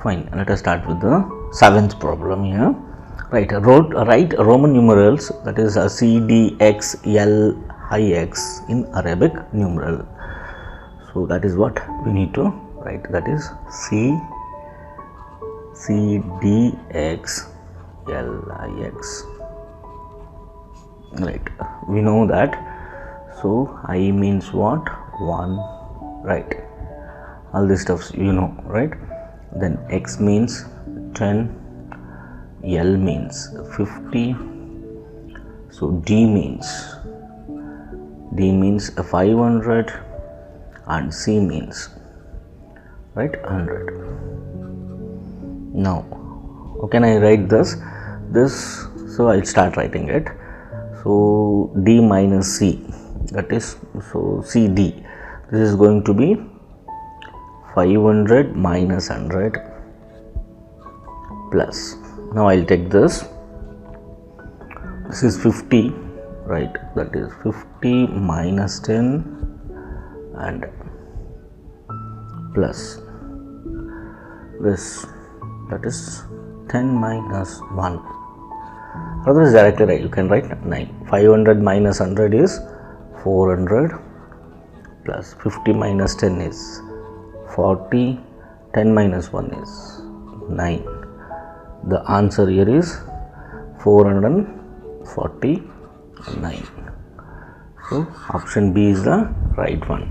Fine, let us start with the 7th problem here. Write Roman numerals, that is CDXLIX in Arabic numeral. So that is what we need to write, that is CDXLIX. Right, we know that. So I means what? 1, right? All this stuff you know, right? Then X means 10, L means 50, so D means 500 and C means, right, 100. Now how can I write this? So I'll start writing it. So D minus C, that is, so CD, this is going to be 500 minus 100 plus, now I'll take this is 50, right, that is 50 minus 10 and plus this, that is 10 minus 1, or is directly right, you can write 9. 500 minus 100 is 400 plus 50 minus 10 is 40, 10 minus 1 is 9. The answer here is 449. So option B is the right one.